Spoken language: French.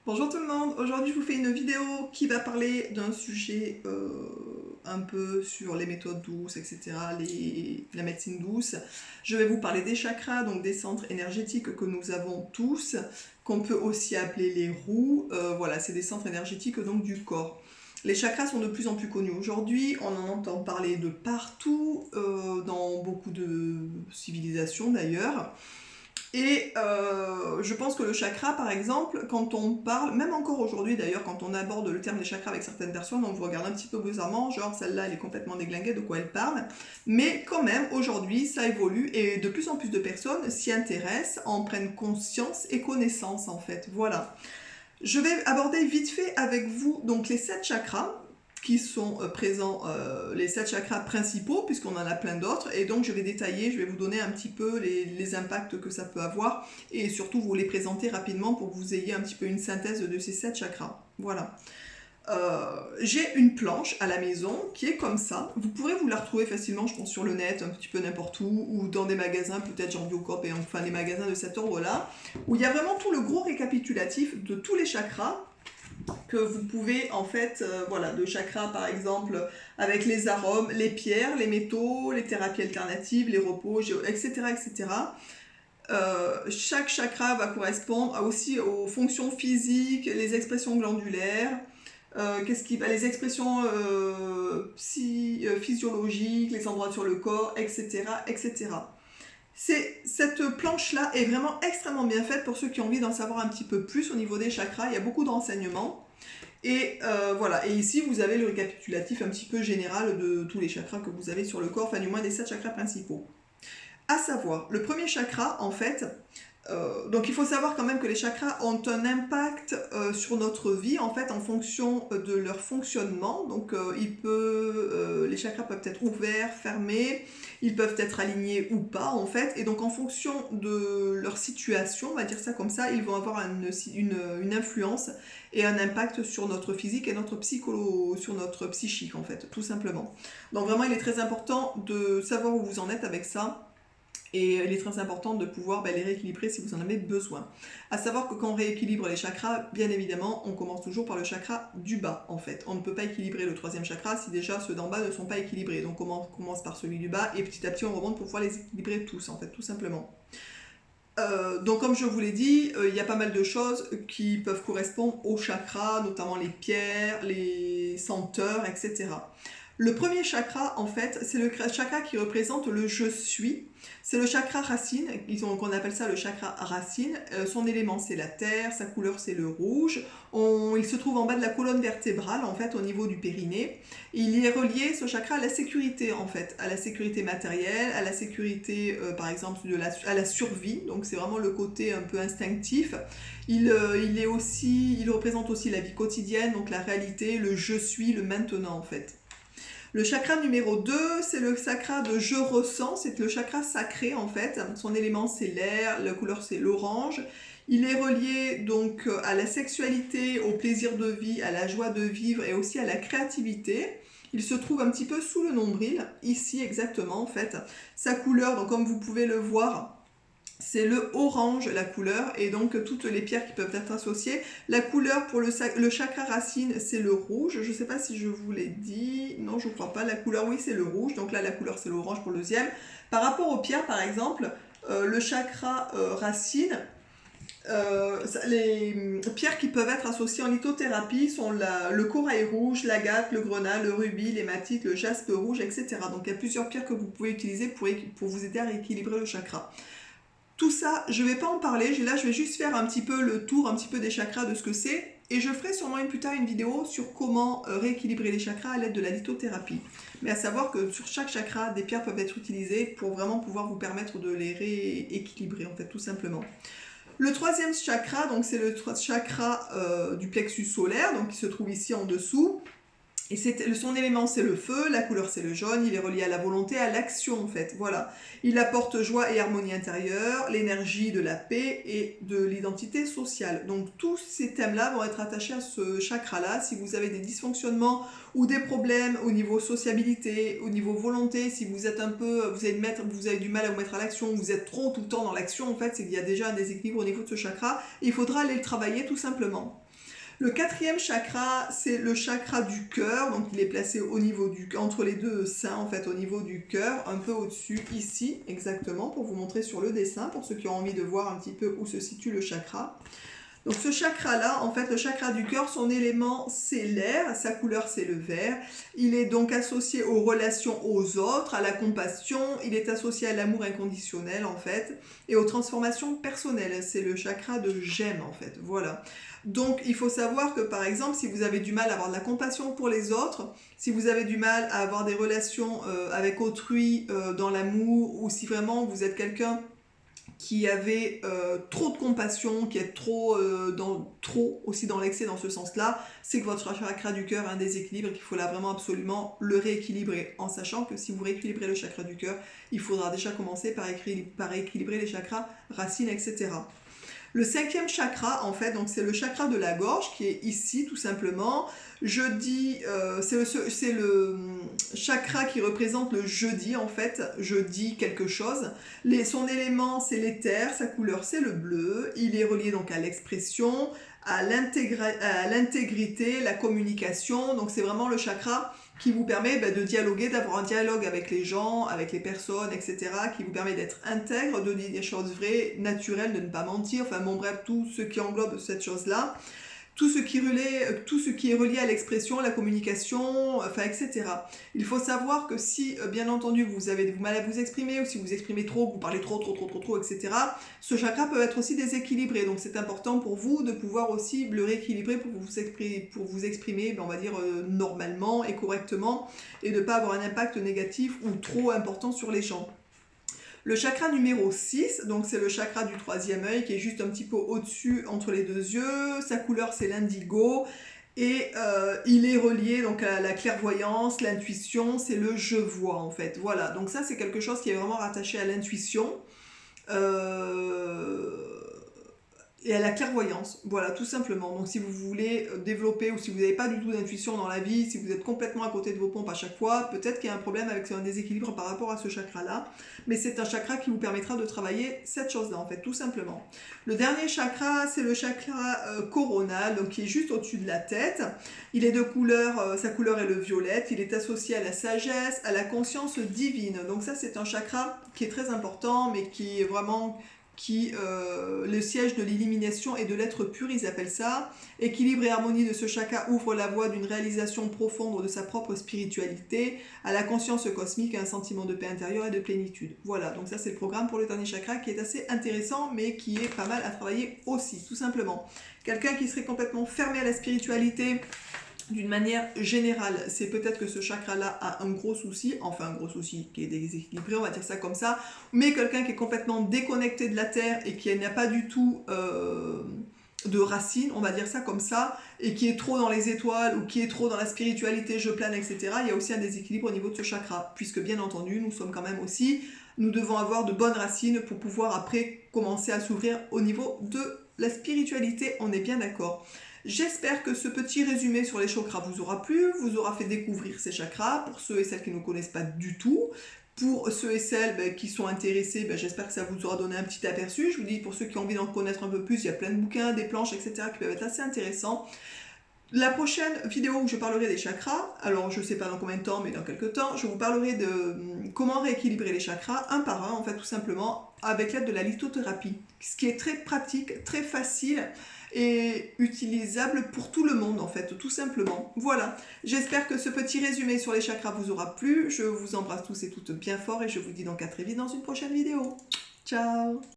Bonjour tout le monde, aujourd'hui je vous fais une vidéo qui va parler d'un sujet un peu sur les méthodes douces, etc., la médecine douce. Je vais vous parler des chakras, donc des centres énergétiques que nous avons tous, qu'on peut aussi appeler les roues. Voilà, c'est des centres énergétiques donc du corps. Les chakras sont de plus en plus connus aujourd'hui, on en entend parler de partout, dans beaucoup de civilisations d'ailleurs. Et je pense que le chakra, par exemple, quand on parle, même encore aujourd'hui d'ailleurs, quand on aborde le terme des chakras avec certaines personnes, on vous regarde un petit peu bizarrement, genre celle-là elle est complètement déglinguée, de quoi elle parle. Mais quand même, aujourd'hui, ça évolue et de plus en plus de personnes s'y intéressent, en prennent conscience et connaissance en fait. Voilà. Je vais aborder vite fait avec vous donc les 7 chakras qui sont présents, les 7 chakras principaux, puisqu'on en a plein d'autres, et donc je vais détailler, je vais vous donner un petit peu les impacts que ça peut avoir, et surtout vous les présenter rapidement pour que vous ayez un petit peu une synthèse de ces 7 chakras. Voilà. J'ai une planche à la maison qui est comme ça. Vous pourrez vous la retrouver facilement, je pense, sur le net, un petit peu n'importe où, ou dans des magasins, peut-être genre Biocop et enfin des magasins de cet ordre-là, où il y a vraiment tout le gros récapitulatif de tous les chakras que vous pouvez en fait, voilà, de chakras par exemple, avec les arômes, les pierres, les métaux, les thérapies alternatives, les repos, etc. etc. Chaque chakra va correspondre aussi aux fonctions physiques, les expressions glandulaires, les expressions physiologiques, les endroits sur le corps, etc. etc. Cette planche-là est vraiment extrêmement bien faite pour ceux qui ont envie d'en savoir un petit peu plus au niveau des chakras. Il y a beaucoup de renseignements. Et voilà, et ici vous avez le récapitulatif un petit peu général de tous les chakras que vous avez sur le corps, enfin du moins des 7 chakras principaux. À savoir, le premier chakra, en fait, donc il faut savoir quand même que les chakras ont un impact sur notre vie en fait en fonction de leur fonctionnement. Donc les chakras peuvent être ouverts, fermés, ils peuvent être alignés ou pas en fait. Et donc en fonction de leur situation, on va dire ça comme ça, ils vont avoir une influence et un impact sur notre physique et sur notre psychique en fait, tout simplement. Donc vraiment il est très important de savoir où vous en êtes avec ça. Et il est très important de pouvoir les rééquilibrer si vous en avez besoin. À savoir que quand on rééquilibre les chakras, bien évidemment, on commence toujours par le chakra du bas, en fait. On ne peut pas équilibrer le troisième chakra si déjà ceux d'en bas ne sont pas équilibrés. Donc on commence par celui du bas et petit à petit on remonte pour pouvoir les équilibrer tous, en fait, tout simplement. Donc comme je vous l'ai dit, il y a pas mal de choses qui peuvent correspondre aux chakras, notamment les pierres, les senteurs, etc. Le premier chakra, en fait, c'est le chakra qui représente le je suis. C'est le chakra racine, qu'on appelle ça le chakra racine. Son élément, c'est la terre, sa couleur, c'est le rouge. Il se trouve en bas de la colonne vertébrale, en fait, au niveau du périnée. Il est relié, ce chakra, à la sécurité, en fait, à la sécurité matérielle, à la sécurité, par exemple, à la survie. Donc, c'est vraiment le côté un peu instinctif. Il représente aussi la vie quotidienne, donc la réalité, le je suis, le maintenant, en fait. Le chakra numéro 2, c'est le chakra de je ressens, c'est le chakra sacré en fait. Son élément c'est l'air, la couleur c'est l'orange. Il est relié donc à la sexualité, au plaisir de vie, à la joie de vivre et aussi à la créativité. Il se trouve un petit peu sous le nombril, ici exactement en fait. Sa couleur, donc comme vous pouvez le voir, c'est le orange la couleur et donc toutes les pierres qui peuvent être associées. La couleur pour le chakra racine c'est le rouge, je ne sais pas si je vous l'ai dit, non je ne crois pas, la couleur oui c'est le rouge, donc là la couleur c'est l'orange pour le deuxième. Par rapport aux pierres par exemple, le chakra racine, les pierres qui peuvent être associées en lithothérapie sont le corail rouge, l'agate, le grenat, le rubis, l'hématite, le jaspe rouge, etc. Donc il y a plusieurs pierres que vous pouvez utiliser pour vous aider à rééquilibrer le chakra. Tout ça, je ne vais pas en parler, là je vais juste faire un petit peu le tour, un petit peu des chakras, de ce que c'est, et je ferai sûrement plus tard une vidéo sur comment rééquilibrer les chakras à l'aide de la lithothérapie. Mais à savoir que sur chaque chakra, des pierres peuvent être utilisées pour vraiment pouvoir vous permettre de les rééquilibrer, en fait, tout simplement. Le troisième chakra, donc c'est le chakra du plexus solaire, donc qui se trouve ici en dessous. Et son élément c'est le feu, la couleur c'est le jaune, il est relié à la volonté, à l'action en fait, voilà. Il apporte joie et harmonie intérieure, l'énergie de la paix et de l'identité sociale. Donc tous ces thèmes-là vont être attachés à ce chakra-là. Si vous avez des dysfonctionnements ou des problèmes au niveau sociabilité, au niveau volonté, si vous êtes vous avez du mal à vous mettre à l'action, vous êtes trop tout le temps dans l'action, en fait, c'est qu'il y a déjà un déséquilibre au niveau de ce chakra, et il faudra aller le travailler tout simplement. Le quatrième chakra, c'est le chakra du cœur, donc il est placé au niveau entre les deux seins, en fait, au niveau du cœur, un peu au-dessus, ici, exactement, pour vous montrer sur le dessin, pour ceux qui ont envie de voir un petit peu où se situe le chakra. Donc ce chakra-là, en fait, le chakra du cœur, son élément, c'est l'air, sa couleur, c'est le vert. Il est donc associé aux relations aux autres, à la compassion, il est associé à l'amour inconditionnel, en fait, et aux transformations personnelles. C'est le chakra de j'aime, en fait, voilà. Donc il faut savoir que, par exemple, si vous avez du mal à avoir de la compassion pour les autres, si vous avez du mal à avoir des relations avec autrui dans l'amour, ou si vraiment vous êtes quelqu'un qui avait trop de compassion, qui est trop aussi dans l'excès dans ce sens-là, c'est que votre chakra du cœur a un déséquilibre et qu'il faut là vraiment absolument le rééquilibrer. En sachant que si vous rééquilibrez le chakra du cœur, il faudra déjà commencer par rééquilibrer les chakras racines, etc. Le cinquième chakra, en fait, donc c'est le chakra de la gorge qui est ici, tout simplement. Jeudi, c'est le chakra qui représente le jeudi, en fait. Jeudi quelque chose. Son élément, c'est l'éther. Sa couleur, c'est le bleu. Il est relié donc à l'expression, à l'intégrité, la communication. Donc c'est vraiment le chakra qui vous permet de dialoguer, d'avoir un dialogue avec les gens, avec les personnes, etc., qui vous permet d'être intègre, de dire des choses vraies, naturelles, de ne pas mentir, enfin bon bref, tout ce qui englobe cette chose-là, tout ce qui est relié à l'expression, la communication, enfin etc. Il faut savoir que si, bien entendu, vous avez du mal à vous exprimer, ou si vous exprimez trop, vous parlez trop, etc., ce chakra peut être aussi déséquilibré. Donc c'est important pour vous de pouvoir aussi le rééquilibrer pour vous exprimer on va dire, normalement et correctement, et de ne pas avoir un impact négatif ou trop important sur les gens. Le chakra numéro 6, donc c'est le chakra du troisième œil qui est juste un petit peu au-dessus entre les deux yeux. Sa couleur c'est l'indigo et il est relié donc à la clairvoyance, l'intuition, c'est le je vois en fait. Voilà, donc ça c'est quelque chose qui est vraiment rattaché à l'intuition. Et à la clairvoyance, voilà, tout simplement. Donc si vous voulez développer, ou si vous n'avez pas du tout d'intuition dans la vie, si vous êtes complètement à côté de vos pompes à chaque fois, peut-être qu'il y a un problème avec un déséquilibre par rapport à ce chakra-là, mais c'est un chakra qui vous permettra de travailler cette chose-là, en fait, tout simplement. Le dernier chakra, c'est le chakra coronal, donc qui est juste au-dessus de la tête. Il est de couleur, sa couleur est le violette, il est associé à la sagesse, à la conscience divine. Donc ça, c'est un chakra qui est très important, mais qui est vraiment le siège de l'illumination et de l'être pur, ils appellent ça. Équilibre et harmonie de ce chakra ouvre la voie d'une réalisation profonde de sa propre spiritualité, à la conscience cosmique, à un sentiment de paix intérieure et de plénitude. Voilà, donc ça c'est le programme pour le dernier chakra qui est assez intéressant, mais qui est pas mal à travailler aussi, tout simplement. Quelqu'un qui serait complètement fermé à la spiritualité, d'une manière générale, c'est peut-être que ce chakra-là a un gros souci, enfin un gros souci qui est déséquilibré, on va dire ça comme ça, mais quelqu'un qui est complètement déconnecté de la Terre et qui n'a pas du tout de racines, on va dire ça comme ça, et qui est trop dans les étoiles ou qui est trop dans la spiritualité, je plane, etc., il y a aussi un déséquilibre au niveau de ce chakra, puisque bien entendu, nous devons avoir de bonnes racines pour pouvoir après commencer à s'ouvrir au niveau de la spiritualité, on est bien d'accord. J'espère que ce petit résumé sur les chakras vous aura plu, vous aura fait découvrir ces chakras, pour ceux et celles qui ne connaissent pas du tout. Pour ceux et celles qui sont intéressés, j'espère que ça vous aura donné un petit aperçu. Je vous dis, pour ceux qui ont envie d'en connaître un peu plus, il y a plein de bouquins, des planches, etc. qui peuvent être assez intéressants. La prochaine vidéo où je parlerai des chakras, alors je ne sais pas dans combien de temps, mais dans quelques temps, je vous parlerai de comment rééquilibrer les chakras, un par un, en fait, tout simplement, avec l'aide de la lithothérapie. Ce qui est très pratique, très facile et utilisable pour tout le monde, en fait, tout simplement. Voilà, j'espère que ce petit résumé sur les chakras vous aura plu. Je vous embrasse tous et toutes bien fort et je vous dis donc à très vite dans une prochaine vidéo. Ciao!